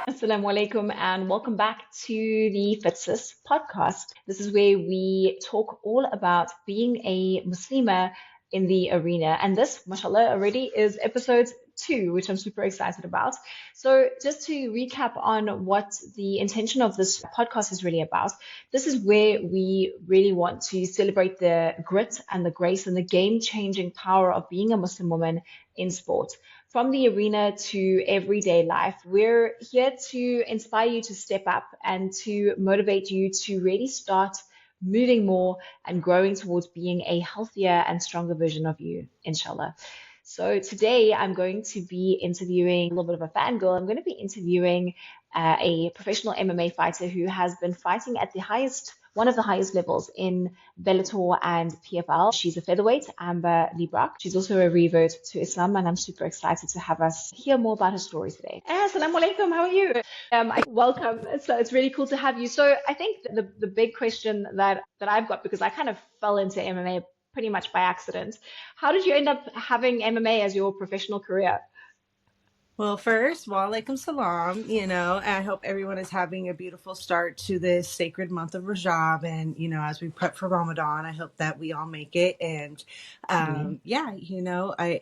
Assalamu alaikum and welcome back to the Fit Sis podcast. This is where we talk all about being a Muslima in the arena. And this, mashallah, already is episode 2, which I'm super excited about. So just to recap on what the intention of this podcast is really about, this is where we really want to celebrate the grit and the grace and the game-changing power of being a Muslim woman in sport. From the arena to everyday life, we're here to inspire you to step up and to motivate you to really start moving more and growing towards being a healthier and stronger version of you, inshallah. So today I'm going to be interviewing a little bit of a fangirl. I'm going to be interviewing a professional MMA fighter who has been fighting at one of the highest levels in Bellator and PFL. She's a featherweight, Amber Leibrock. She's also a revert to Islam, and I'm super excited to have us hear more about her story today. Assalamu alaikum, how are you? Welcome. So it's really cool to have you. So I think the big question that I've got, because I kind of fell into MMA pretty much by accident. How did you end up having MMA as your professional career? Well, first, wa alaikum salam. I hope everyone is having a beautiful start to this sacred month of Rajab. And, as we prep for Ramadan, I hope that we all make it. And,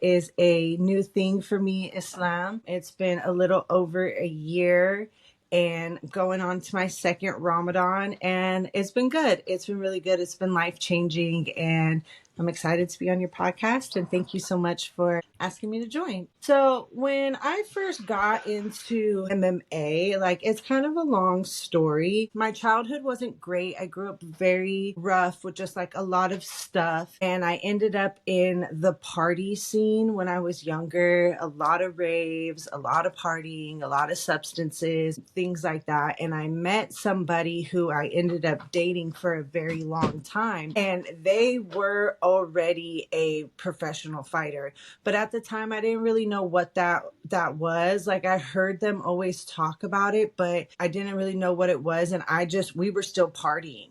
is a new thing for me, Islam. It's been a little over a year and going on to my second Ramadan, and it's been good. It's been really good. It's been life-changing, and I'm excited to be on your podcast, and thank you so much for asking me to join. So when I first got into MMA, it's kind of a long story. My childhood wasn't great. I grew up very rough with just a lot of stuff, and I ended up in the party scene when I was younger. A lot of raves, a lot of partying, a lot of substances, things like that. And I met somebody who I ended up dating for a very long time, and they were already a professional fighter. But at the time, I didn't really know what that was. I heard them always talk about it, but I didn't really know what it was. And we were still partying,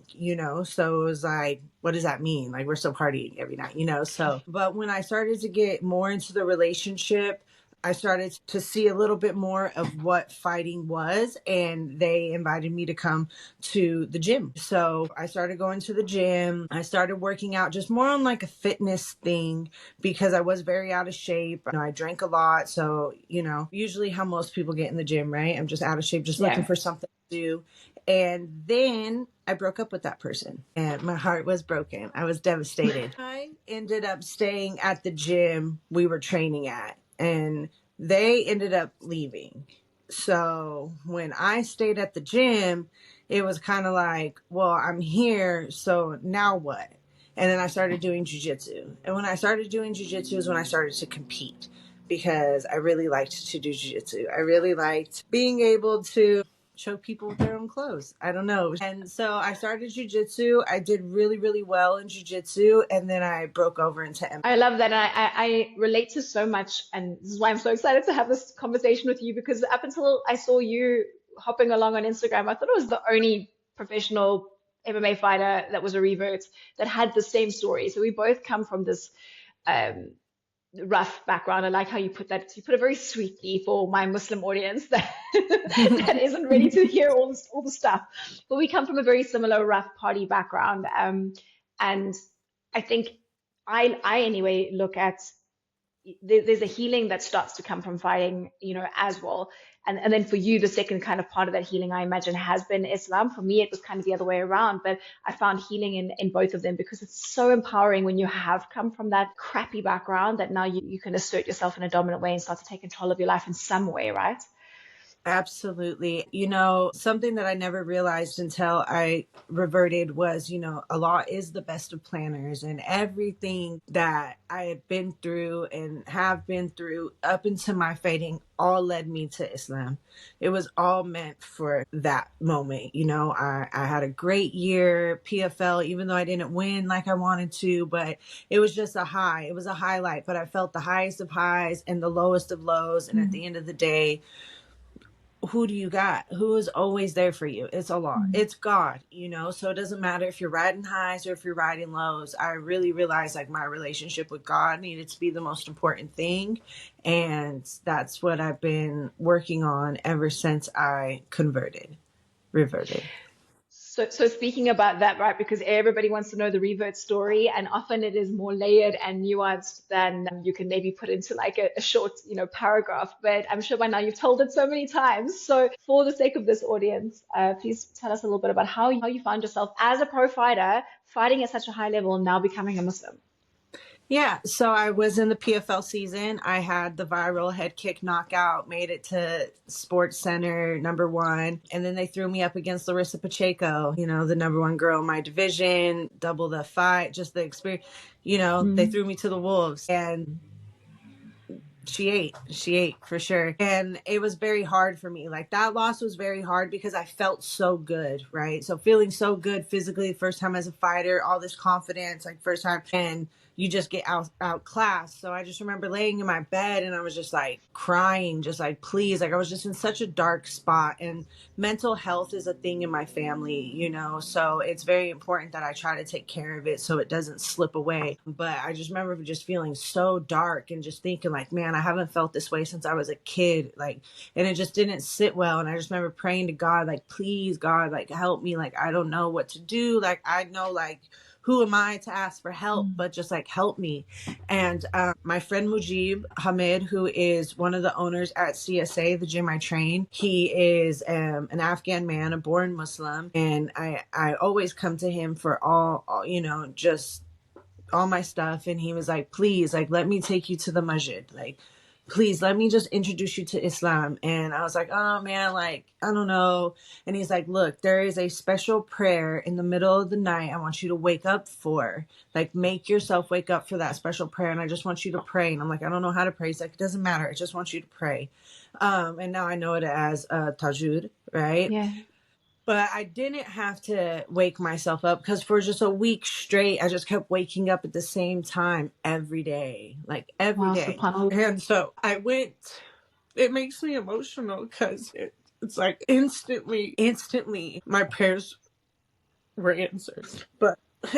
so it was what does that mean? We're still partying every night, so, but when I started to get more into the relationship, I started to see a little bit more of what fighting was, and they invited me to come to the gym. So I started going to the gym. I started working out just more on a fitness thing because I was very out of shape. I drank a lot. So, usually how most people get in the gym, right? I'm just out of shape, just looking for something to do. And then I broke up with that person and my heart was broken. I was devastated. I ended up staying at the gym we were training at, and they ended up leaving. So when I stayed at the gym, it was kind of well, I'm here, so now what? And then I started doing jiu-jitsu. And when I started doing jiu-jitsu is when I started to compete, because I really liked to do jiu-jitsu. I really liked being able to choke people with their own clothes. I don't know. And so I started jiu-jitsu. I did really, really well in jiu-jitsu, and then I broke over into MMA. I love that. And I relate to so much. And this is why I'm so excited to have this conversation with you, because up until I saw you hopping along on Instagram, I thought it was the only professional MMA fighter that was a revert that had the same story. So we both come from this rough background. I like how you put that. You put it very sweetly for my Muslim audience that that isn't ready to hear all the stuff. But we come from a very similar rough party background, and I think I anyway look at there's a healing that starts to come from fighting, as well. And then for you, the second kind of part of that healing, I imagine, has been Islam. For me, it was kind of the other way around, but I found healing in both of them, because it's so empowering when you have come from that crappy background that now you can assert yourself in a dominant way and start to take control of your life in some way, right? Absolutely. Something that I never realized until I reverted was, Allah is the best of planners, and everything that I had been through and have been through up into my fighting all led me to Islam. It was all meant for that moment. I had a great year, PFL, even though I didn't win like I wanted to, but it was just a high. It was a highlight, but I felt the highest of highs and the lowest of lows. And at the end of the day, who do you got? Who is always there for you? It's Allah. Mm. It's God, so it doesn't matter if you're riding highs or if you're riding lows. I really realized like my relationship with God needed to be the most important thing. And that's what I've been working on ever since I reverted. So speaking about that, right, because everybody wants to know the revert story, and often it is more layered and nuanced than you can maybe put into like a short, paragraph. But I'm sure by now you've told it so many times. So for the sake of this audience, please tell us a little bit about how you found yourself as a pro fighter, fighting at such a high level, now becoming a Muslim. Yeah, so I was in the PFL season. I had the viral head kick knockout, made it to Sports Center #1. And then they threw me up against Larissa Pacheco, the #1 girl in my division, double the fight, just the experience. They threw me to the wolves, and she ate for sure. And it was very hard for me. Like that loss was very hard because I felt so good, right? So feeling so good physically, first time as a fighter, all this confidence, like first time, and you just get outclassed. So I just remember laying in my bed and I was just like crying, just like, please, like I was just in such a dark spot. And mental health is a thing in my family, so it's very important that I try to take care of it so it doesn't slip away. But I just remember just feeling so dark and just thinking like, man, I haven't felt this way since I was a kid, like, and it just didn't sit well. And I just remember praying to God, like, please, God, like, help me. Like, I don't know what to do. Like, I know, like, who am I to ask for help, but just like help me. And my friend Mujib Hamid, who is one of the owners at CSA, the gym I train, he is an Afghan man, a born Muslim. And I always come to him for all just all my stuff. And he was like, please, like, let me take you to the masjid. Like, please let me just introduce you to Islam. And I was like, oh man, like, I don't know. And he's like, look, there is a special prayer in the middle of the night I want you to wake up for. Like, make yourself wake up for that special prayer. And I just want you to pray. And I'm like, I don't know how to pray. He's like, it doesn't matter. I just want you to pray. And now I know it as tajud, right? Yeah. But I didn't have to wake myself up because for just a week straight, I just kept waking up at the same time every day, like every Wow, day. subhanAllah. And so I went, it makes me emotional because it's like instantly my prayers were answered.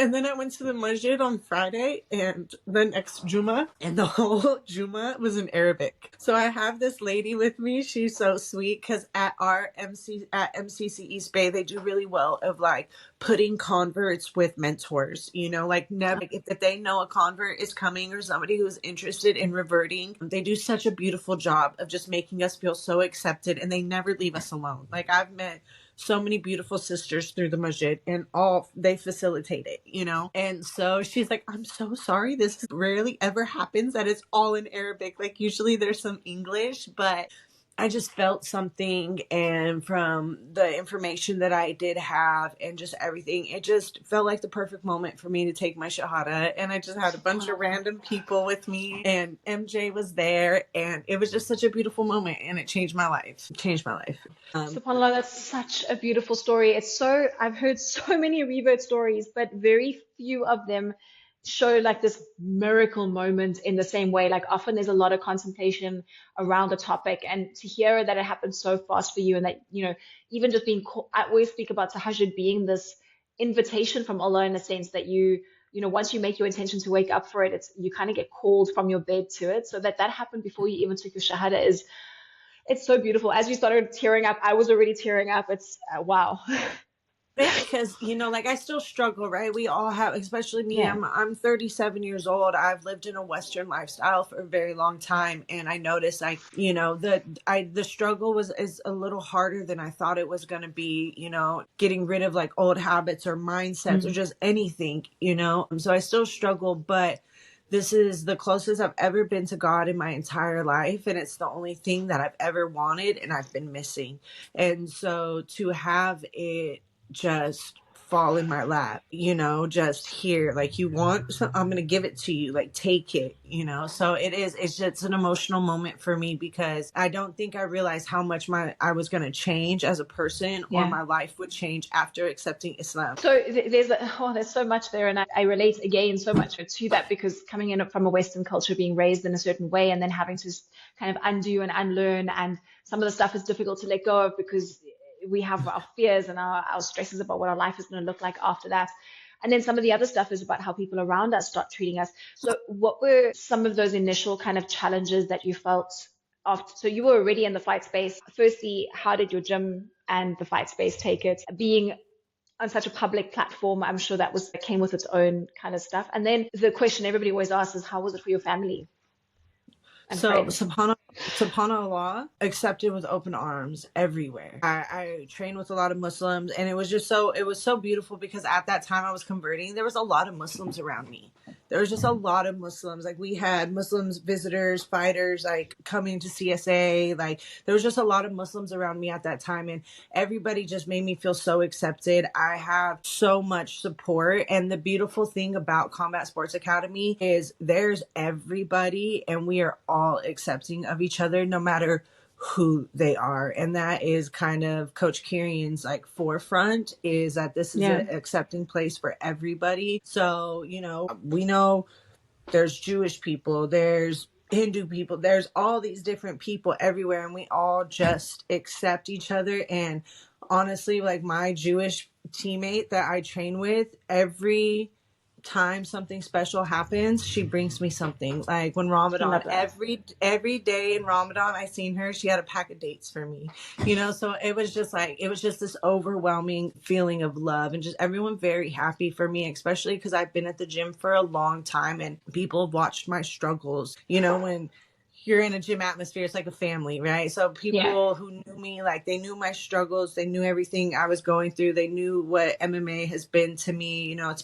And then I went to the masjid on Friday and the next Juma, and the whole Juma was in Arabic. So I have this lady with me. She's so sweet because at MCC East Bay, they do really well of like putting converts with mentors, like never, if they know a convert is coming or somebody who's interested in reverting, they do such a beautiful job of just making us feel so accepted, and they never leave us alone. Like I've met so many beautiful sisters through the masjid, and all they facilitate it, and so she's like, I'm so sorry, this rarely ever happens that it's all in Arabic. Like usually there's some English, but I just felt something, and from the information that I did have and just everything, it just felt like the perfect moment for me to take my shahada. And I just had a bunch of random people with me, and MJ was there, and it was just such a beautiful moment, and it changed my life. SubhanAllah, that's such a beautiful story. I've heard so many revert stories, but very few of them show like this miracle moment in the same way. Like often there's a lot of contemplation around a topic, and to hear that it happened so fast for you, and that, even just being called, I always speak about tahajjud being this invitation from Allah in a sense that once you make your intention to wake up for it, you kind of get called from your bed to it. So that happened before you even took your shahada it's so beautiful. As you started tearing up, I was already tearing up. It's wow. Yeah, because like I still struggle, right? We all have, especially me. Yeah. I'm 37 years old. I've lived in a Western lifestyle for a very long time, and I noticed, like, the struggle is a little harder than I thought it was going to be. Getting rid of like old habits or mindsets or just anything. So I still struggle, but this is the closest I've ever been to God in my entire life. And it's the only thing that I've ever wanted and I've been missing. And so to have it just fall in my lap, just here, like, you want some, I'm going to give it to you, like, take it, so it's just an emotional moment for me, because I don't think I realized how much I was going to change as a person, or Yeah. my life would change after accepting Islam. So there's so much there, and I relate again so much to that, because coming in from a Western culture, being raised in a certain way, and then having to kind of undo and unlearn, and some of the stuff is difficult to let go of, because we have our fears and our stresses about what our life is going to look like after that. And then some of the other stuff is about how people around us start treating us. So what were some of those initial kind of challenges that you felt after? So you were already in the fight space. Firstly, how did your gym and the fight space take it? Being on such a public platform, I'm sure that came with its own kind of stuff. And then the question everybody always asks is, how was it for your family and So friends? subhanallah, accepted with open arms everywhere. I trained with a lot of Muslims, and it was so beautiful, because at that time I was converting, there was a lot of Muslims around me. There was just a lot of Muslims. Like, we had Muslims, visitors, fighters, like, coming to CSA. Like, there was just a lot of Muslims around me at that time, and everybody just made me feel so accepted. I have so much support. And the beautiful thing about Combat Sports Academy is there's everybody, and we are all accepting of each other, no matter who they are. And that is kind of Coach Kirian's like forefront, is that this is an accepting place for everybody. So, we know there's Jewish people, there's Hindu people, there's all these different people everywhere, and we all just accept each other. And honestly, like, my Jewish teammate that I train with, every time something special happens, she brings me something. Like, when Ramadan, every day in Ramadan I seen her, she had a pack of dates for me, so it was just this overwhelming feeling of love, and just everyone very happy for me, especially because I've been at the gym for a long time, and people have watched my struggles. When you're in a gym atmosphere, it's like a family, right? So people who knew me, like, they knew my struggles, they knew everything I was going through, they knew what MMA has been to me. It's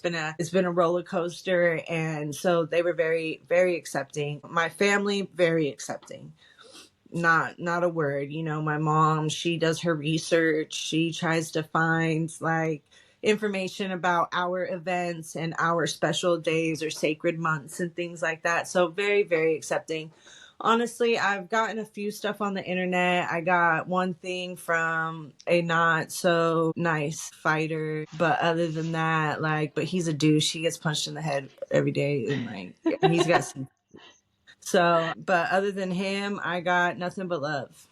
been a roller coaster, and so they were very, very accepting. My family, very accepting. Not a word. My mom, she does her research, she tries to find, like, information about our events and our special days or sacred months and things like that. So very, very accepting. Honestly, I've gotten a few stuff on the internet. I got one thing from a not so nice fighter, but other than that, like, but he's a douche. He gets punched in the head every day, and, like, he's got some. So, but other than him, I got nothing but love.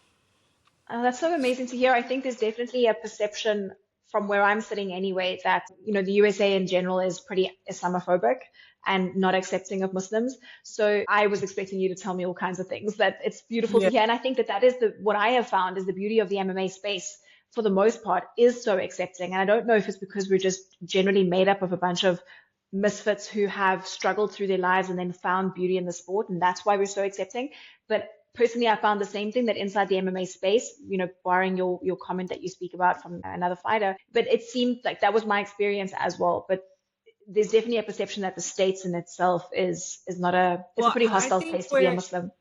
Oh, that's so amazing to hear. I think there's definitely a perception from where I'm sitting anyway that, the USA in general is pretty Islamophobic and not accepting of Muslims. So I was expecting you to tell me all kinds of things that it's beautiful to hear. And I think that is what I have found is the beauty of the MMA space, for the most part, is so accepting. And I don't know if it's because we're just generally made up of a bunch of misfits who have struggled through their lives and then found beauty in the sport, and that's why we're so accepting. But personally, I found the same thing, that inside the MMA space, barring your comment that you speak about from another fighter, but it seemed like that was my experience as well. But there's definitely a perception that the States in itself is not it's a pretty hostile place to be a Muslim.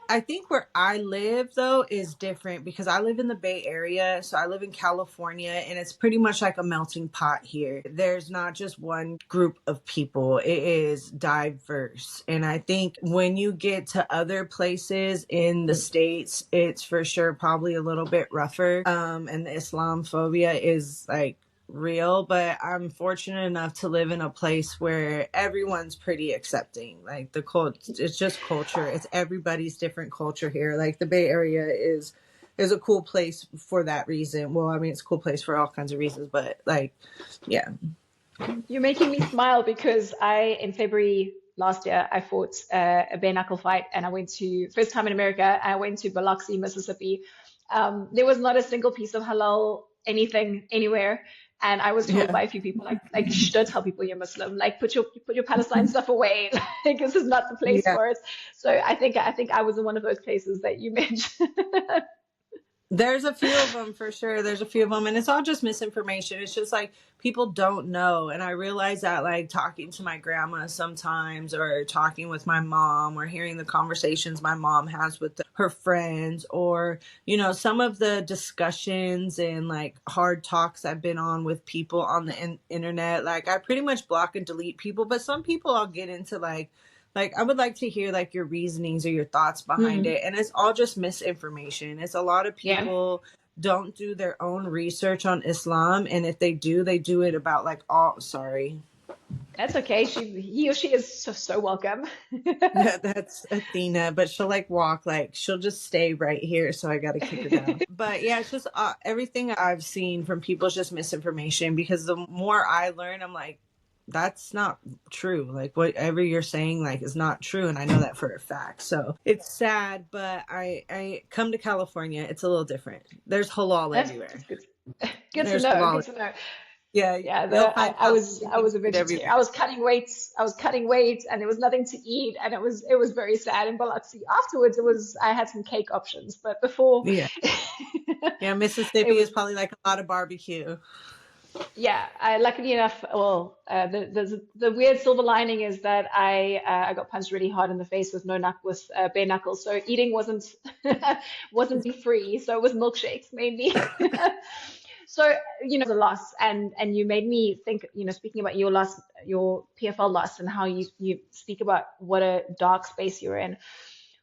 I think where I live, though, is different, because I live in the Bay Area. So I live in California, and it's pretty much like a melting pot here. There's not just one group of people. It is diverse. And I think when you get to other places in the States, it's for sure probably a little bit rougher. And the Islamophobia is, like, real, but I'm fortunate enough to live in a place where everyone's pretty accepting. Like, it's just culture. It's everybody's different culture here. Like, the Bay Area is a cool place for that reason. Well, I mean, it's a cool place for all kinds of reasons, but, like, yeah. You're making me smile, because in February last year, I fought a bare knuckle fight, and first time in America, I went to Biloxi, Mississippi. There was not a single piece of halal anything anywhere. And I was told by a few people, like, shh, don't tell people you're Muslim. Like, put your Palestine stuff away. Like, this is not the place for it. So I think I was in one of those places that you mentioned. There's a few of them for sure. There's a few of them, and it's all just misinformation. It's just like people don't know. And I realize that, like, talking to my grandma sometimes, or talking with my mom, or hearing the conversations my mom has with her friends, or, you know, some of the discussions and like hard talks I've been on with people on the internet. Like, I pretty much block and delete people, but some people I'll get into like, I would like to hear like your reasonings or your thoughts behind it. And it's all just misinformation. It's a lot of Yeah, people don't do their own research on Islam. And if they do it about like all, sorry. that's okay. He or she is so welcome. Yeah, that's Athena, but she'll like walk, like she'll just stay right here. So I got to kick her down. But yeah, it's just everything I've seen from people is just misinformation, because the more I learn, I'm like, that's not true. Like, whatever you're saying, like, is not true. And I know that for a fact. So it's sad, but I come to California. It's a little different. There's halal everywhere. That's good. Good to There's know. halal. Good to know. Yeah, Yeah, you'll find I was a Palestinian food vegetarian. everywhere. I was cutting weight. And there was nothing to eat, and it was very sad in Biloxi. Afterwards, I had some cake options, but before, Yeah. Yeah, it Mississippi is was. probably like a lot of barbecue. Yeah, luckily enough, well, the weird silver lining is that I got punched really hard in the face with bare knuckles, so eating wasn't free, so it was milkshakes mainly. So, the loss, and you made me think, speaking about your loss, your PFL loss, and how you speak about what a dark space you're in.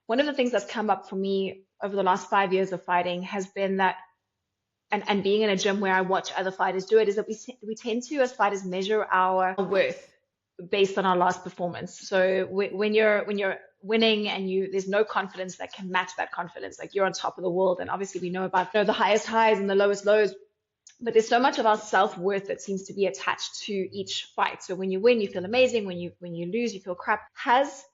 One of the things that's come up for me over the last 5 years of fighting has been that, and being in a gym where I watch other fighters do it, is that we tend to, as fighters, measure our worth based on our last performance. So when you're winning and there's no confidence that can match that confidence, like you're on top of the world, and obviously we know about, the highest highs and the lowest lows, but there's so much of our self-worth that seems to be attached to each fight. So when you win, you feel amazing. When you lose, you feel crap. Has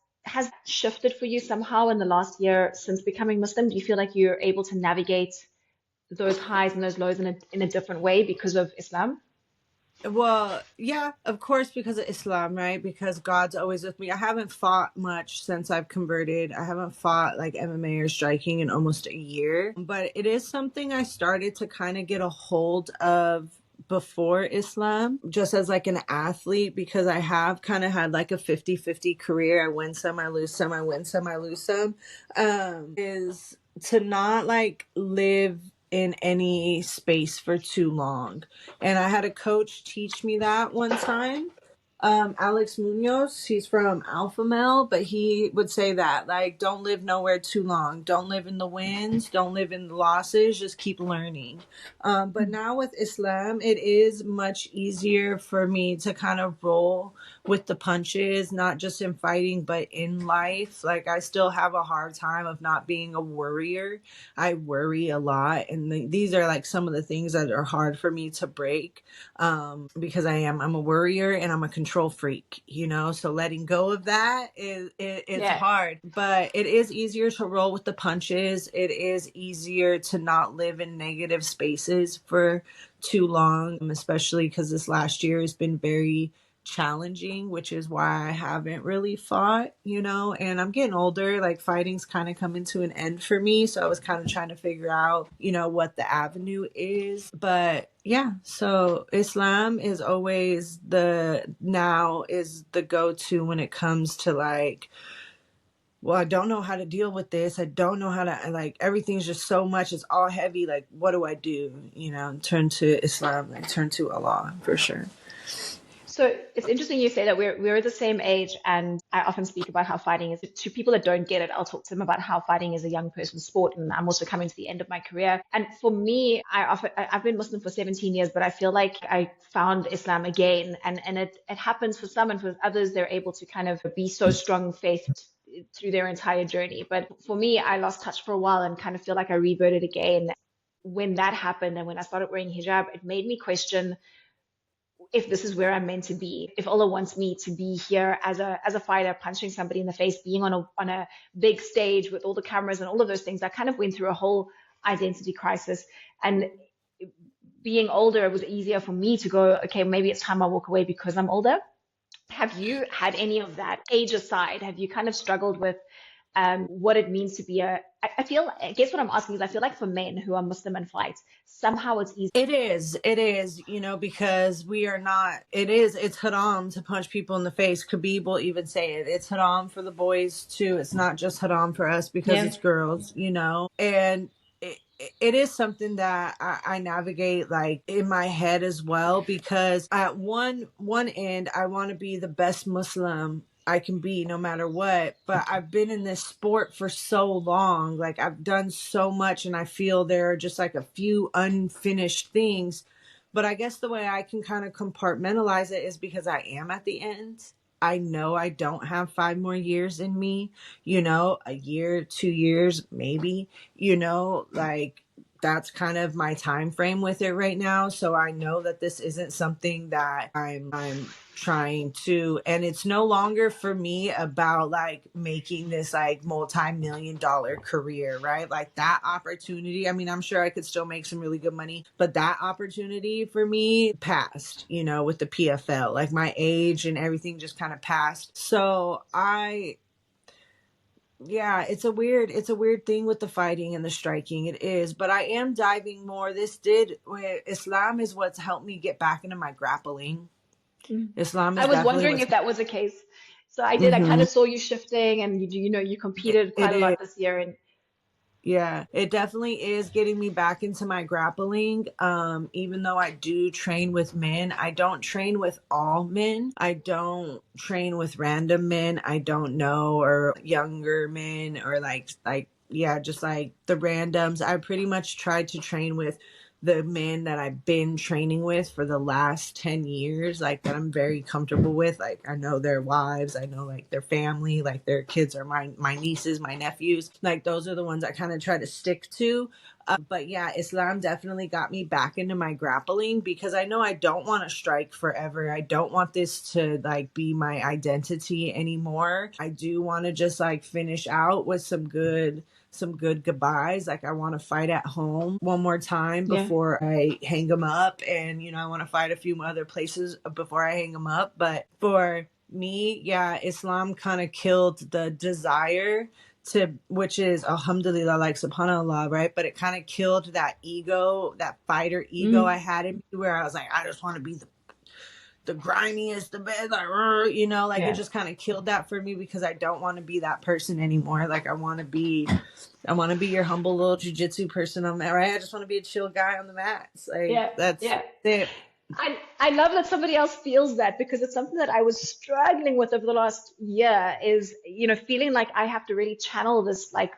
shifted for you somehow in the last year since becoming Muslim? Do you feel like you're able to navigate those highs and those lows in a different way because of Islam? Well, yeah, of course, because of Islam, right? Because God's always with me. I haven't fought much since I've converted. I haven't fought like MMA or striking in almost a year, but it is something I started to kind of get a hold of before Islam, just as like an athlete, because I have kind of had like a 50-50 career. I win some, I lose some, I win some, I lose some. Is to not like live in any space for too long. And I had a coach teach me that one time. Alex Munoz, he's from Alpha Male, but he would say that, like, don't live nowhere too long. Don't live in the wins. Don't live in the losses. Just keep learning. But now with Islam, it is much easier for me to kind of roll with the punches, not just in fighting, but in life. Like, I still have a hard time of not being a worrier. I worry a lot. And these are like some of the things that are hard for me to break, because I'm a worrier and I'm a control freak, so letting go of that it's Yeah. hard, but it is easier to roll with the punches. It is easier to not live in negative spaces for too long, especially because this last year has been very challenging, which is why I haven't really fought, and I'm getting older. Like, fighting's kind of coming to an end for me, so I was kind of trying to figure out, what the avenue is. But yeah, so Islam is always the go-to when it comes to like, well, I don't know how to deal with this. I don't know how to, like, everything's just so much. It's all heavy. Like, what do I do? Turn to Islam, like turn to Allah for sure. So it's interesting you say that we're the same age, and I often speak about how fighting is, to people that don't get it. I'll talk to them about how fighting is a young person's sport, and I'm also coming to the end of my career. And for me, I've been Muslim for 17 years, but I feel like I found Islam again, and it happens for some, and for others, they're able to kind of be so strong-faithed through their entire journey. But for me, I lost touch for a while and kind of feel like I reverted again. When that happened, and when I started wearing hijab, it made me question if this is where I'm meant to be, if Allah wants me to be here as a fighter, punching somebody in the face, being on a big stage with all the cameras and all of those things. I kind of went through a whole identity crisis, and being older, it was easier for me to go, okay, maybe it's time I walk away because I'm older. Have you had any of that, age aside? Have you kind of struggled with what it means to be I guess what I'm asking is I feel like for men who are Muslim and fight, somehow it's easy. It is, because we are not, it's haram to punch people in the face. Khabib will even say it. It's haram for the boys too. It's not just haram for us because Yeah. it's girls, and it is something that I navigate like in my head as well, because at one end I want to be the best Muslim I can be no matter what, but I've been in this sport for so long, like I've done so much, and I feel there are just like a few unfinished things. But I guess the way I can kind of compartmentalize it is because I am at the end. I know I don't have 5 more years in me, a year, 2 years, maybe, like that's kind of my time frame with it right now. So I know that this isn't something that I'm trying to, and it's no longer for me about like making this like multi-million-dollar career, right? Like that opportunity, I mean, I'm sure I could still make some really good money, but that opportunity for me passed, with the PFL, like my age and everything just kind of passed. So yeah, it's a weird thing with the fighting and the striking. It is, but I am diving more. Islam is what's helped me get back into my grappling. Islam I is was definitely wondering what's. if that was the case. So I kind Mhm. of saw you shifting, and you competed It quite a is. lot this year. And Yeah, it definitely is getting me back into my grappling. Even though I do train with men, I don't train with all men. I don't train with random men I don't know, or younger men, or yeah, just like the randoms. I pretty much tried to train with the men that I've been training with for the last 10 years, like that I'm very comfortable with. Like I know their wives, I know like their family, like their kids are my nieces, my nephews. Like those are the ones I kind of try to stick to. But yeah, Islam definitely got me back into my grappling, because I know I don't want to strike forever. I don't want this to like be my identity anymore. I do want to just like finish out with some good goodbyes. Like I want to fight at home one more time yeah, before I hang them up, and I want to fight a few other places before I hang them up. But for me, yeah, Islam kind of killed the desire to, which is alhamdulillah, like subhanallah, right? But it kind of killed that ego, that fighter ego I had in me, where I was like, I just want to be the grimiest, the best, like, like it yeah. just kind of killed that for me, because I don't want to be that person anymore. Like I want to be your humble little jujitsu person on that, right? I just want to be a chill guy on the mats. Like Yeah, that's yeah. it. I love that somebody else feels that, because it's something that I was struggling with over the last year is, feeling like I have to really channel this like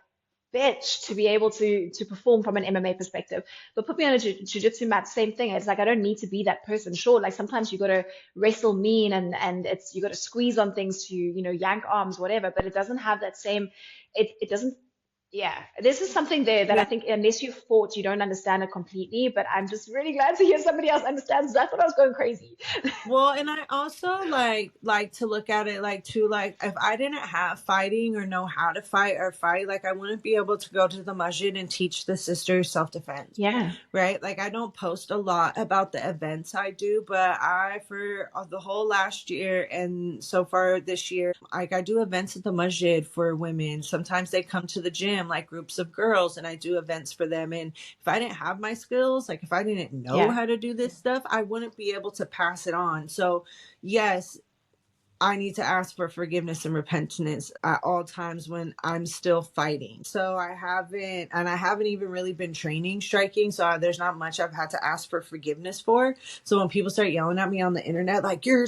bitch to be able to perform from an MMA perspective. But put me on a jiu-jitsu mat, same thing. It's like I don't need to be that person. Sure, like sometimes you got to wrestle mean, and it's you got to squeeze on things to, yank arms, whatever, but it doesn't have that same it doesn't. Yeah, this is something there that I Yeah. think unless you've fought, you don't understand it completely. But I'm just really glad to hear somebody else understands. I thought I was going crazy. Well, and I also like to look at it like too, like if I didn't have fighting or know how to fight, like I wouldn't be able to go to the masjid and teach the sisters self-defense. Yeah, Right? Like I don't post a lot about the events I do, but for the whole last year and so far this year, like I do events at the masjid for women. Sometimes they come to the gym, like groups of girls, and I do events for them. And if I didn't have my skills, like if I didn't know yeah, how to do this stuff, I wouldn't be able to pass it on. So yes, I need to ask for forgiveness and repentance at all times when I'm still fighting. So I haven't even really been training striking. So there's not much I've had to ask for forgiveness for. So when people start yelling at me on the internet, like, you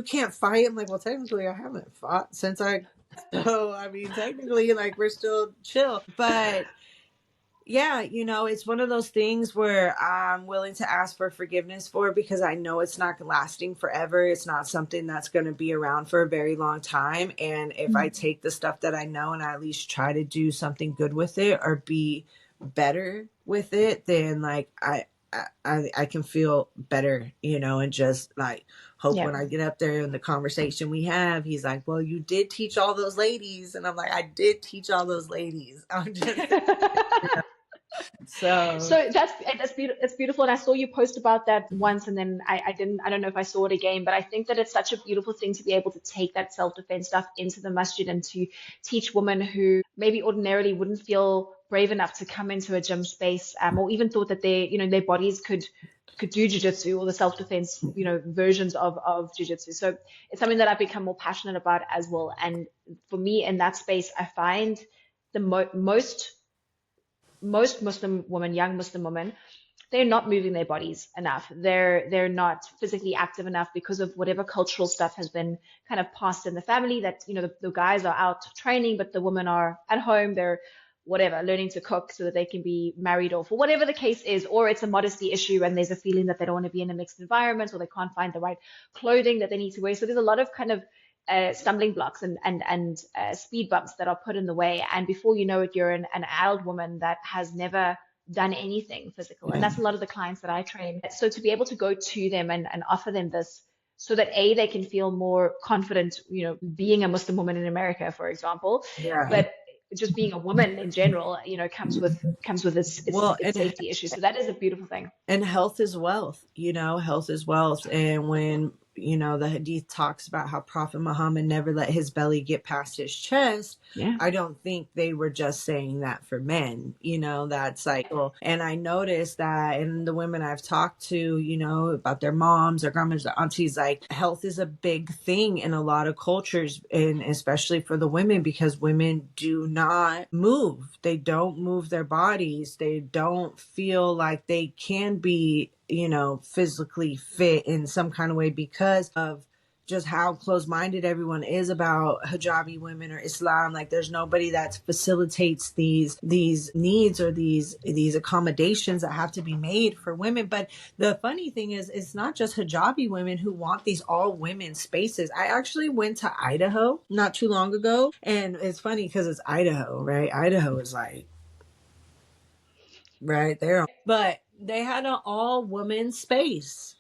can't fight. I'm like, well, technically I haven't fought since so I mean, technically like we're still chill, but yeah, it's one of those things where I'm willing to ask for forgiveness for, because I know it's not lasting forever. It's not something that's going to be around for a very long time. And if I take the stuff that I know and I at least try to do something good with it or be better with it, then like I can feel better, and just like hope yeah. when I get up there in the conversation we have, he's like, well, you did teach all those ladies. And I'm like, I did teach all those ladies. I'm just So So that's beautiful. It's beautiful, and I saw you post about that once, and then I didn't. I don't know if I saw it again, but I think that it's such a beautiful thing to be able to take that self-defense stuff into the masjid and to teach women who maybe ordinarily wouldn't feel brave enough to come into a gym space, or even thought that their bodies could do jujitsu or the self-defense, versions of jujitsu. So it's something that I've become more passionate about as well. And for me in that space, I find the most Muslim women, young Muslim women, they're not moving their bodies enough. They're not physically active enough because of whatever cultural stuff has been kind of passed in the family. That the guys are out training, but the women are at home. They're whatever learning to cook so that they can be married off, or whatever the case is. Or it's a modesty issue, and there's a feeling that they don't want to be in a mixed environment, or they can't find the right clothing that they need to wear. So there's a lot of kind of stumbling blocks and speed bumps that are put in the way. And before you know it, you're an adult woman that has never done anything physical. And that's a lot of the clients that I train. So to be able to go to them and offer them this so that they can feel more confident, being a Muslim woman in America, for example, yeah. but just being a woman in general, comes with Well, its safety issues. So that is a beautiful thing. and health is wealth, health is wealth. And when, the hadith talks about how Prophet Muhammad never let his belly get past his chest, Yeah. I don't think they were just saying that for men, that's like, well, and I noticed that in the women I've talked to, about their moms, their grandmas, their aunties, like health is a big thing in a lot of cultures, and especially for the women, because women do not move. They don't move their bodies. They don't feel like they can be physically fit in some kind of way because of just how close-minded everyone is about hijabi women or Islam. Like there's nobody that facilitates these needs or these accommodations that have to be made for women. But the funny thing is, it's not just hijabi women who want these all women spaces. I actually went to Idaho not too long ago, and it's funny because it's Idaho, right? Idaho is like right there, but they had an all woman space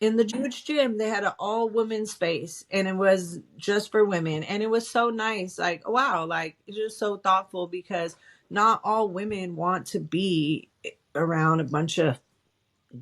in the Jewish gym. They had an all women space, and it was just for women, and it was so nice. Like, wow, like it's just so thoughtful, because not all women want to be around a bunch of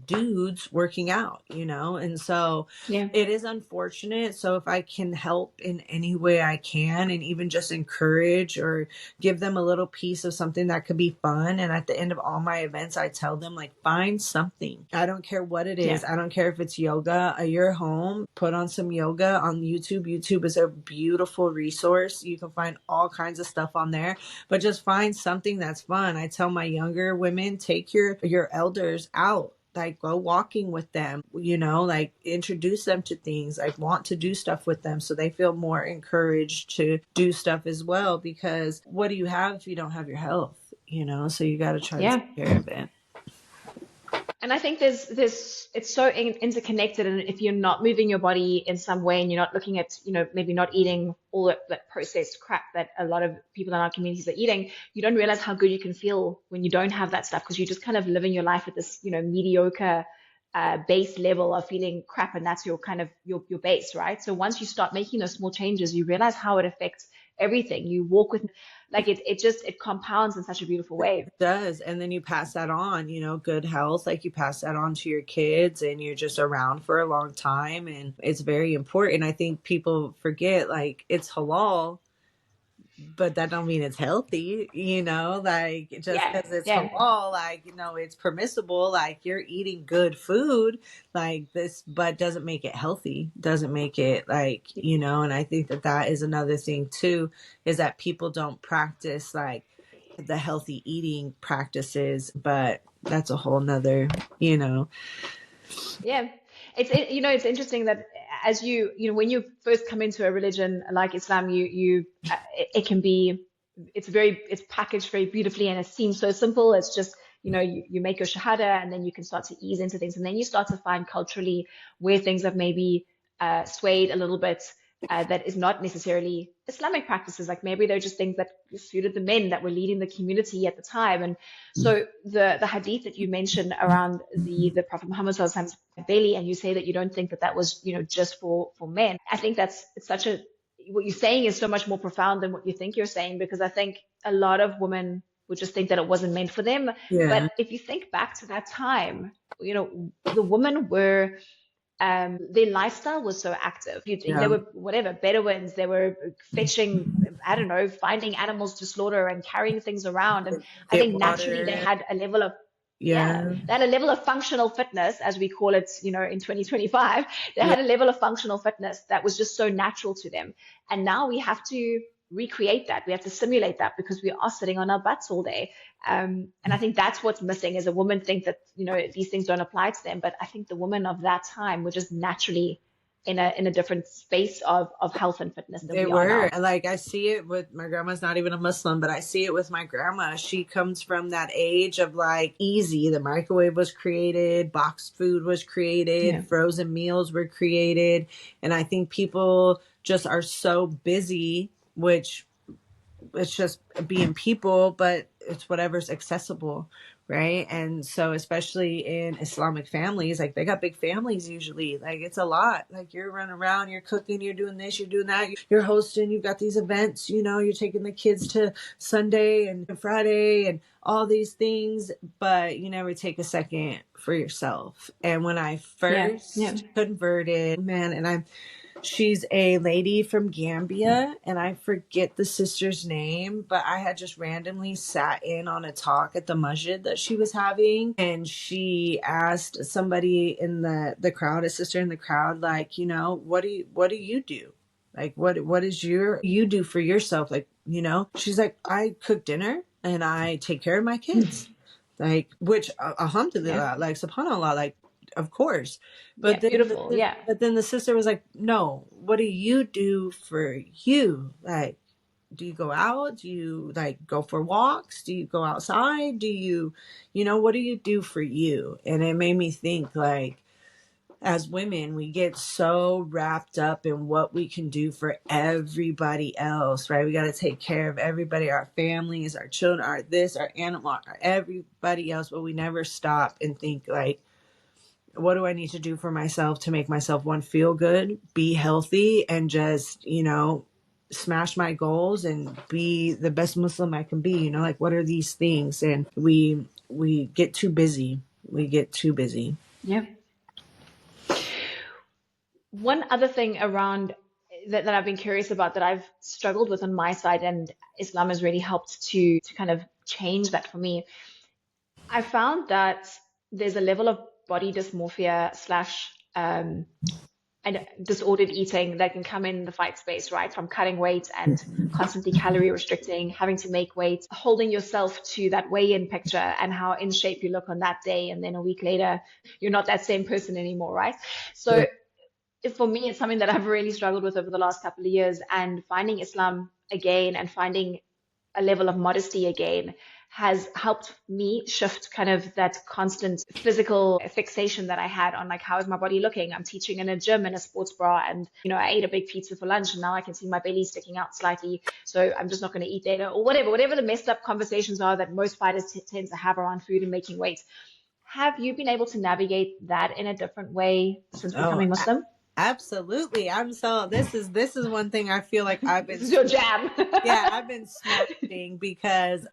dudes working out, and so Yeah. it is unfortunate. So if I can help in any way I can, and even just encourage or give them a little piece of something that could be fun. And at the end of all my events, I tell them, like, find something. I don't care what it is. I don't care if it's yoga at your home. Put on some yoga on YouTube. YouTube is a beautiful resource. You can find all kinds of stuff on there, but just find something that's fun. I tell my younger women, take your elders out. Like, go walking with them, like introduce them to things, like want to do stuff with them so they feel more encouraged to do stuff as well. Because what do you have if you don't have your health, so you got to try to take care of it. And I think it's so interconnected. And if you're not moving your body in some way, and you're not looking at, maybe not eating all that processed crap that a lot of people in our communities are eating, you don't realize how good you can feel when you don't have that stuff, because you're just kind of living your life at this, mediocre base level of feeling crap. And that's your kind of your base, right? So once you start making those small changes, you realize how it affects everything. You walk with, like, it compounds in such a beautiful way. It does. And then you pass that on, good health, like you pass that on to your kids, and you're just around for a long time. And it's very important. I think people forget, like, it's halal, but that don't mean it's healthy, like just because it's halal, like, it's permissible, like you're eating good food like this, but doesn't make it healthy, doesn't make it like, and I think that is another thing too, is that people don't practice like the healthy eating practices, but that's a whole nother, Yeah. It's interesting that as when you first come into a religion like Islam, it can be, it's packaged very beautifully, and it seems so simple. It's just, you make your shahada, and then you can start to ease into things. And then you start to find culturally where things have maybe swayed a little bit, that is not necessarily Islamic practices. Like maybe they're just things that suited the men that were leading the community at the time. And so the hadith that you mentioned around the Prophet Muhammad Sallallahu belly, and you say that you don't think that was, just for men. I think it's what you're saying is so much more profound than what you think you're saying, because I think a lot of women would just think that it wasn't meant for them. But Yeah. if you think back to that time, the women were their lifestyle was so active. They Yeah. were whatever Bedouins. They were fetching, I don't know, finding animals to slaughter and carrying things around. And I Get think naturally they water. had a level of yeah, Yeah. they had a level of functional fitness, as we call it, in 2025. They Yeah. had a level of functional fitness that was just so natural to them. And now we have to recreate that. We have to simulate that because we are sitting on our butts all day. And I think that's what's missing is a woman think that, these things don't apply to them. But I think the women of that time were just naturally in a different space of health and fitness than They we are were. now. Like, I see it with my grandma's not even a Muslim, but I see it with my grandma. She comes from that age of like easy. The microwave was created, boxed food was created, Yeah. frozen meals were created. And I think people just are so busy, which it's just being people, but it's whatever's accessible, right? And so especially in Islamic families, like they got big families usually, like it's a lot. Like you're running around, you're cooking, you're doing this, you're doing that, you're hosting, you've got these events, you're taking the kids to Sunday and Friday and all these things, but you never take a second for yourself. And when I Yeah. first converted, man, and she's a lady from Gambia, and I forget the sister's name, but I had just randomly sat in on a talk at the masjid that she was having, and she asked somebody in the crowd, a sister in the crowd, like, what do you do? Like, what is you do for yourself? Like, she's like, I cook dinner and I take care of my kids. Like, which, alhamdulillah, like, subhanallah, like, of course. Yeah. Beautiful. Yeah. But then the sister was like, no, what do you do for you? Like, do you go out? Do you like go for walks? Do you go outside? Do you, what do you do for you? And it made me think, like, as women, we get so wrapped up in what we can do for everybody else, right? We got to take care of everybody, our families, our children, our this, our animal, our everybody else, but we never stop and think, like, what do I need to do for myself to make myself, one, feel good, be healthy, and just, smash my goals and be the best Muslim I can be, like, what are these things? And we get too busy. Yeah. One other thing around that I've been curious about that I've struggled with on my side, and Islam has really helped to kind of change that for me. I found that there's a level of body dysmorphia slash and disordered eating that can come in the fight space, right? From cutting weight and constantly calorie restricting, having to make weight, holding yourself to that weigh-in picture and how in shape you look on that day. And then a week later, you're not that same person anymore, right? So for me, it's something that I've really struggled with over the last couple of years, and finding Islam again and finding a level of modesty again has helped me shift kind of that constant physical fixation that I had on, like, how is my body looking? I'm teaching in a gym in a sports bra, and I ate a big pizza for lunch and now I can see my belly sticking out slightly, so I'm just not going to eat later, or whatever the messed up conversations are that most fighters tend to have around food and making weight. Have you been able to navigate that in a different way since becoming Muslim? Absolutely. This is one thing I feel like I've been This is your jam. yeah, I've been smashing because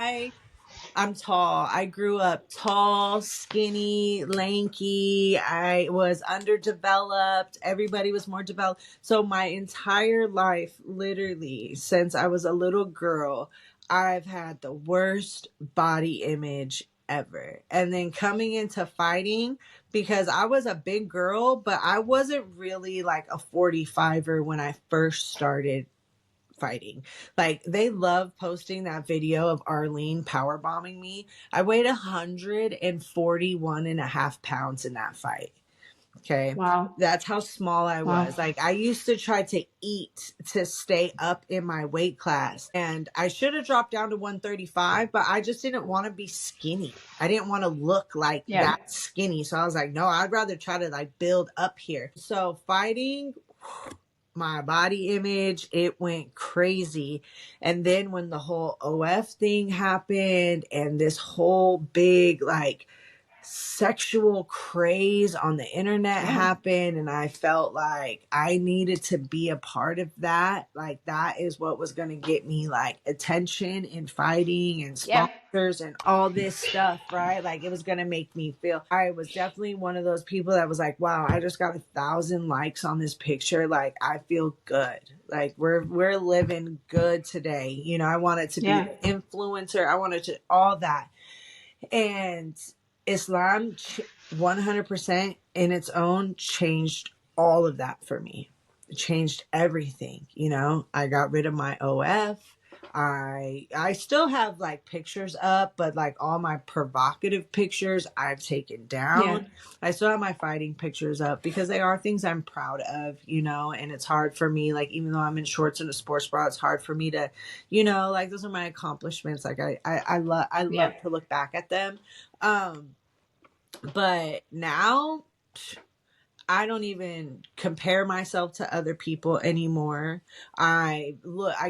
I'm tall. I grew up tall, skinny, lanky. I was underdeveloped. Everybody was more developed. So my entire life, literally since I was a little girl, I've had the worst body image ever. And then coming into fighting, because I was a big girl, but I wasn't really like a 45er when I first started fighting. Like, they love posting that video of Arlene power bombing me. I weighed 141 and a half pounds in that fight. Okay. Wow. That's how small I Wow. was. Like, I used to try to eat to stay up in my weight class. And I should have dropped down to 135, but I just didn't want to be skinny. I didn't want to look like that skinny. So I was like, no, I'd rather try to like build up here. So fighting, my body image, it went crazy. And then when the whole OF thing happened and this whole big like sexual craze on the internet happened, and I felt like I needed to be a part of that. Like that is what was going to get me like attention and fighting and sponsors and all this stuff, right? Like it was going to make me feel. I was definitely one of those people that was like, wow, I just got 1,000 likes on this picture, like I feel good, like we're living good today, you know. I wanted to be an influencer, I wanted to all that. And Islam 100% in its own changed all of that for me. It changed everything, you know. I got rid of my OF. I still have like pictures up, but like all my provocative pictures I've taken down. I still have my fighting pictures up because they are things I'm proud of, you know. And it's hard for me, like even though I'm in shorts and a sports bra, it's hard for me to, you know, like those are my accomplishments. Like I love to look back at them. But now I don't even compare myself to other people anymore. I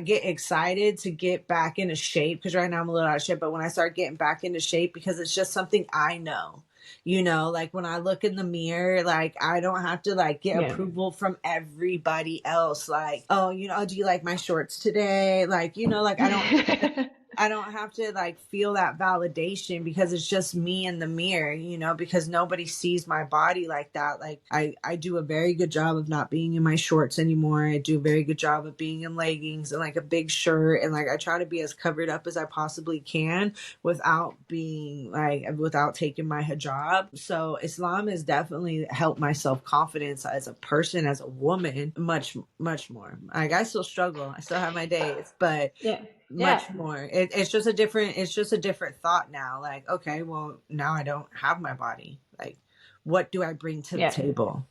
get excited to get back into shape because right now I'm a little out of shape. But when I start getting back into shape, because it's just something I know, you know, like when I look in the mirror, like I don't have to like get approval from everybody else. Like, oh, you know, do you like my shorts today? Like, you know, like I don't have to like feel that validation because it's just me in the mirror, you know, because nobody sees my body like that. Like I do a very good job of not being in my shorts anymore. I do a very good job of being in leggings and like a big shirt. And like, I try to be as covered up as I possibly can without being like, without taking my hijab. So Islam has definitely helped my self-confidence as a person, as a woman, much, much more. Like I still struggle. I still have my days, but much more. It's just a different thought now. Like, okay, well now I don't have my body. Like, what do I bring to the table?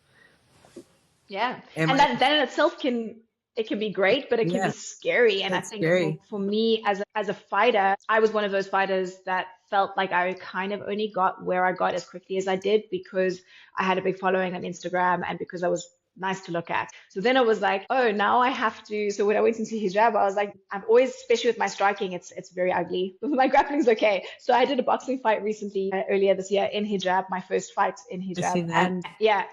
And that in itself can be great, but it can be scary. And I think for me as a fighter, I was one of those fighters that felt like I kind of only got where I got as quickly as I did because I had a big following on Instagram and because I was nice to look at. So then it was like, oh, now I have to. So when I went into hijab, I was like, I've always, especially with my striking, it's very ugly. But my grappling's okay. So I did a boxing fight recently, earlier this year in hijab, my first fight in hijab, and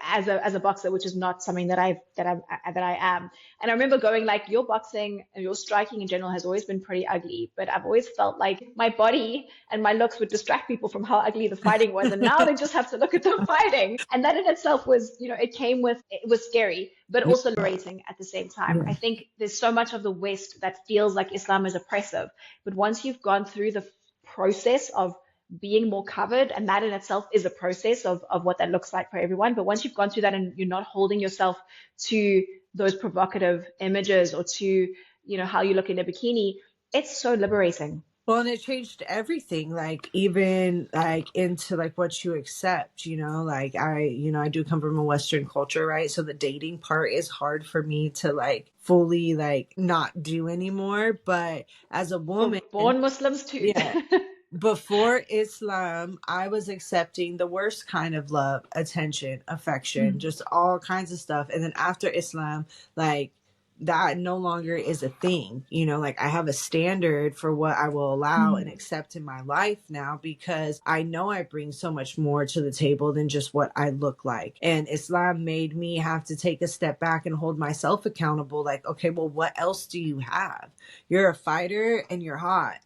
as a boxer, which is not something that I am. And I remember going like, your boxing and your striking in general has always been pretty ugly, but I've always felt like my body and my looks would distract people from how ugly the fighting was, and now they just have to look at the fighting. And that in itself was, you know, it was scary, but also liberating at the same time. I think there's so much of the West that feels like Islam is oppressive, but once you've gone through the process of being more covered, and that in itself is a process of what that looks like for everyone, but once you've gone through that and you're not holding yourself to those provocative images or to, you know, how you look in a bikini, it's so liberating. Well, and it changed everything, like even like into like what you accept, you know, like I do come from a Western culture, right? So the dating part is hard for me to like fully like not do anymore. But as a woman, born Muslims too. Before Islam, I was accepting the worst kind of love, attention, affection, just all kinds of stuff. And then after Islam, like that no longer is a thing, you know, like I have a standard for what I will allow and accept in my life now, because I know I bring so much more to the table than just what I look like. And Islam made me have to take a step back and hold myself accountable. Like, okay, well, what else do you have? You're a fighter and you're hot.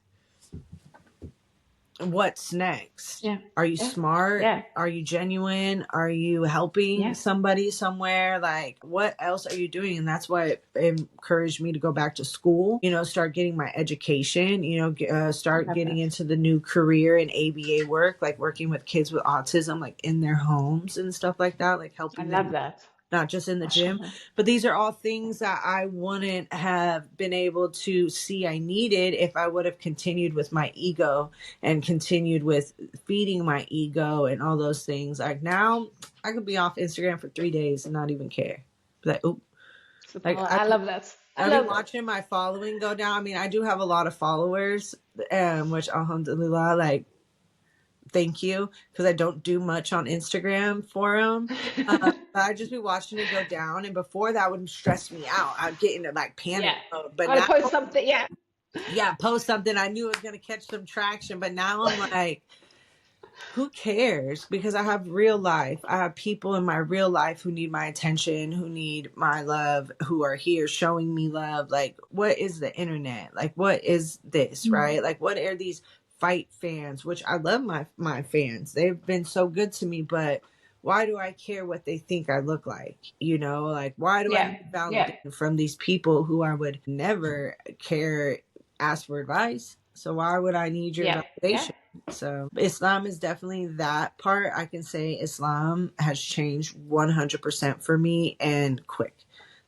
What's next? Are you smart? Are you genuine? Are you helping somebody somewhere? Like, what else are you doing? And that's what encouraged me to go back to school, you know, start getting my education, you know, start getting into the new career in ABA work, like working with kids with autism, like in their homes and stuff like that, like helping them. I love that. Not just in the gym, but these are all things that I wouldn't have been able to see I needed if I would have continued with my ego and continued with feeding my ego and all those things. Like now I could be off Instagram for 3 days and not even care. Like, oop. Like, I love that. I've been watching my following go down. I mean, I do have a lot of followers, which alhamdulillah, like, thank you, because I don't do much on Instagram for them. I'd just be watching it go down, and before that would stress me out. I'd get into like panic mode. But now, post something, post something. I knew it was gonna catch some traction, but now I'm like, Who cares? Because I have real life. I have people in my real life who need my attention, who need my love, who are here showing me love. Like, what is the internet? Like, what is this, right? Like, what are these fight fans? Which I love my fans. They've been so good to me, but why do I care what they think I look like? You know, like, why do I Yeah. need Yeah. validation from these people who I would never care, ask for advice? So why would I need your Yeah. Yeah. validation? So Islam is definitely that part. I can say Islam has changed 100% for me, and quick.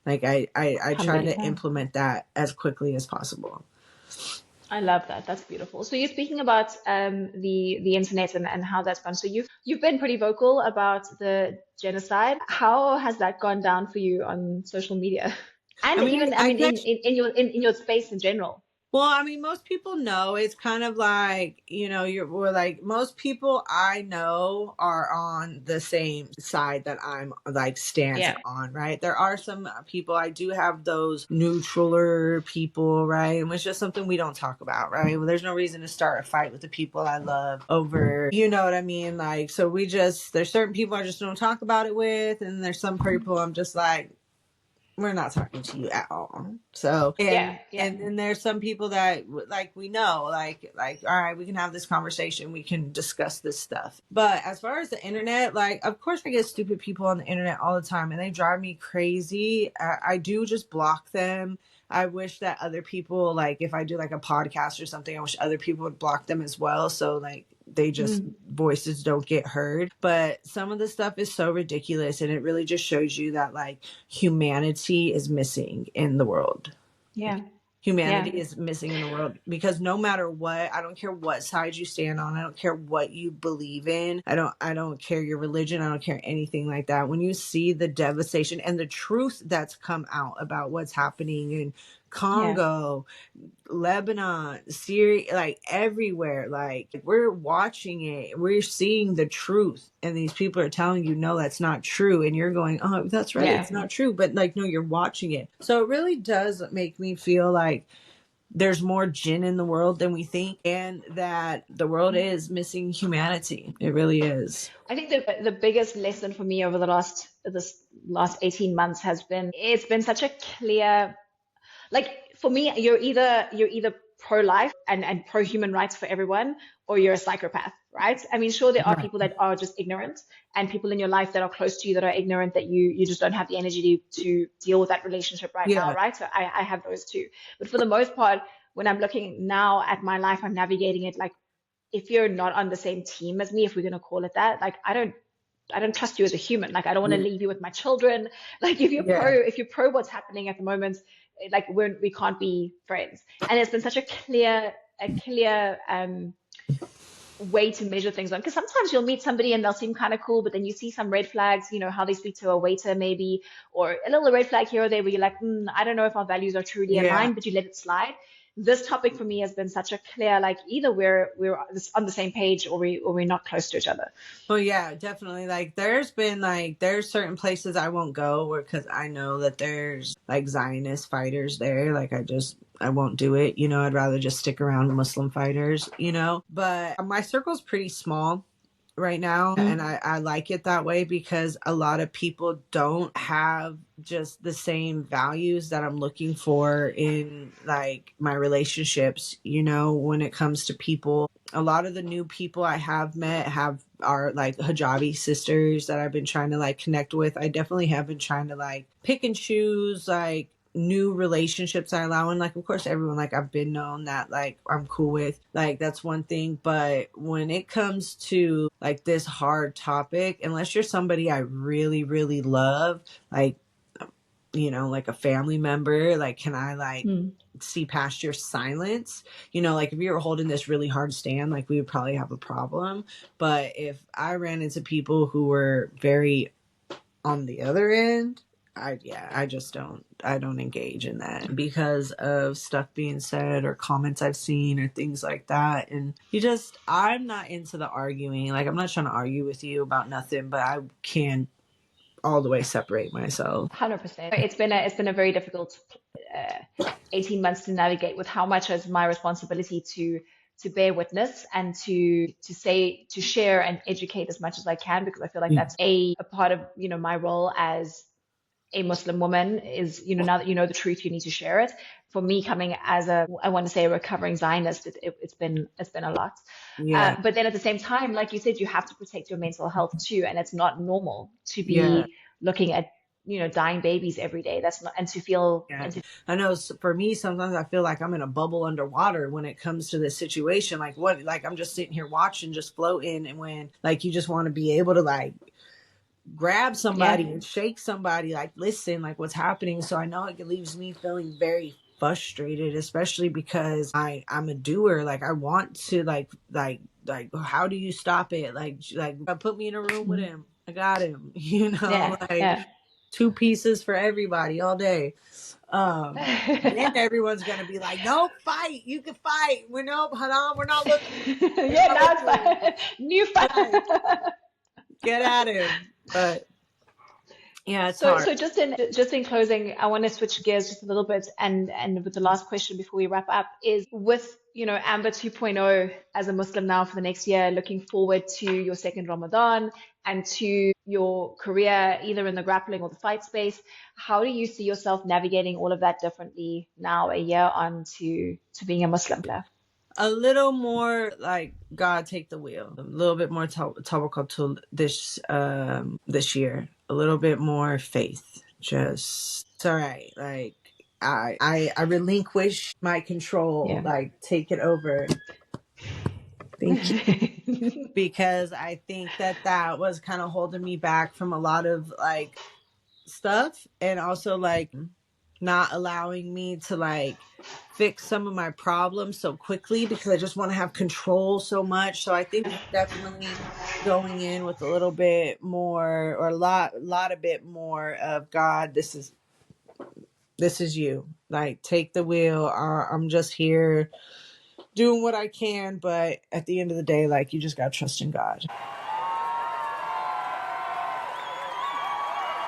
Like I try to Alhamdulillah. implement that as quickly as possible. I love that. That's beautiful. So you're speaking about the internet and how that's gone. So you've been pretty vocal about the genocide. How has that gone down for you on social media? And I mean, even, I I mean, can in your space in general. Well, I mean, most people know it's kind of like, we're like, most people I know are on the same side that I'm like stance Yeah. on, right? There are some people, I do have those neutraler people, right? And it's just something we don't talk about, right? Well, there's no reason to start a fight with the people I love over, you know what I mean? Like, so there's certain people I just don't talk about it with. And there's some people I'm just like, we're not talking to you at all. So, Yeah. and Yeah. and then there's some people that like we know, like all right, we can have this conversation, we can discuss this stuff. But as far as the internet, like of course I get stupid people on the internet all the time, and they drive me crazy. I do just block them. I wish that other people, like if I do like a podcast or something, I wish other people would block them as well. So like they just voices don't get heard. But some of the stuff is so ridiculous, and it really just shows you that like humanity is missing in the world. Yeah. Humanity Yeah. is missing in the world, because no matter what, I don't care what side you stand on, I don't care what you believe in, I don't care your religion, I don't care anything like that. When you see the devastation and the truth that's come out about what's happening in Yeah. Congo, Lebanon, Syria, like everywhere, like we're watching it, we're seeing the truth, and these people are telling you, no, that's not true. And you're going, oh, that's right, Yeah. it's not true. But like, no, you're watching it. So it really does make me feel like there's more jinn in the world than we think, and that the world is missing humanity. It really is. I think the biggest lesson for me over this last 18 months has been, it's been such a clear, like for me, you're either pro-life and pro-human rights for everyone, or you're a psychopath, right? I mean, sure, there are Right. people that are just ignorant, and people in your life that are close to you that are ignorant, that you just don't have the energy to deal with that relationship right now, Yeah. right? So I have those too. But for the most part, when I'm looking now at my life, I'm navigating it like, if you're not on the same team as me, if we're going to call it that, like I don't trust you as a human. Like I don't want to Yeah. leave you with my children. Like Yeah. if you're pro what's happening at the moment, like we can't be friends. And it's been such a clear way to measure things on, because sometimes you'll meet somebody and they'll seem kind of cool, but then you see some red flags, how they speak to a waiter maybe, or a little red flag here or there where you're like, I don't know if our values are truly Yeah. aligned, but you let it slide. This topic for me has been such a clear, like either we're on the same page, or we're not close to each other. Well, yeah, definitely. Like, there's certain places I won't go where, because I know that there's like Zionist fighters there. Like, I won't do it. I'd rather just stick around Muslim fighters, But my circle's pretty small right now, and I like it that way, because a lot of people don't have just the same values that I'm looking for in like my relationships, when it comes to people. A lot of the new people I have met are like hijabi sisters that I've been trying to like connect with. I definitely have been trying to like pick and choose like new relationships I allow. And like, of course, everyone, like I've been known that like I'm cool with, like that's one thing. But when it comes to like this hard topic, unless you're somebody I really, really love, like, like a family member, like, can I like see past your silence? Like if you were holding this really hard stand, like we would probably have a problem. But if I ran into people who were very on the other end, I don't engage in that because of stuff being said or comments I've seen or things like that. And I'm not into the arguing. Like, I'm not trying to argue with you about nothing, but I can all the way separate myself. 100%. It's been a very difficult 18 months to navigate with how much is my responsibility to bear witness and to share and educate as much as I can, because I feel like that's a part of, my role as a Muslim woman is, now that you know the truth, you need to share it. For me, coming as I want to say a recovering Zionist, it's been a lot. Yeah. But then at the same time, like you said, you have to protect your mental health too, and it's not normal to Yeah. be looking at dying babies every day. That's not, and to feel. Yeah. I know for me, sometimes I feel like I'm in a bubble underwater when it comes to this situation. Like like I'm just sitting here watching, just floating. And when like, you just want to be able to like grab somebody and shake somebody, like, listen, like what's happening. So I know it leaves me feeling very frustrated, especially because I'm a doer. Like I want to like, how do you stop it? Like put me in a room with him. I got him, like 2 pieces for everybody all day. Then everyone's gonna be like, "No, fight! You can fight. We're not looking." Now it's fine. New fight. Get at him. But yeah, it's hard. So just in closing, I want to switch gears just a little bit, and with the last question before we wrap up is, with Amber 2.0 as a Muslim now for the next year, looking forward to your second Ramadan and to your career either in the grappling or the fight space. How do you see yourself navigating all of that differently now, a year on to being a Muslim? A little more like God take the wheel. A little bit more tawakkul this year. A little bit more faith. Just it's all right. Like I relinquish my control. Like take it over. Thank you. Because I think that was kind of holding me back from a lot of like stuff, and also like not allowing me to like fix some of my problems so quickly because I just want to have control so much. So I think definitely going in with a little bit more, or a bit more of God, this is you. Like take the wheel. I'm just here doing what I can, but at the end of the day, like you just gotta trust in God.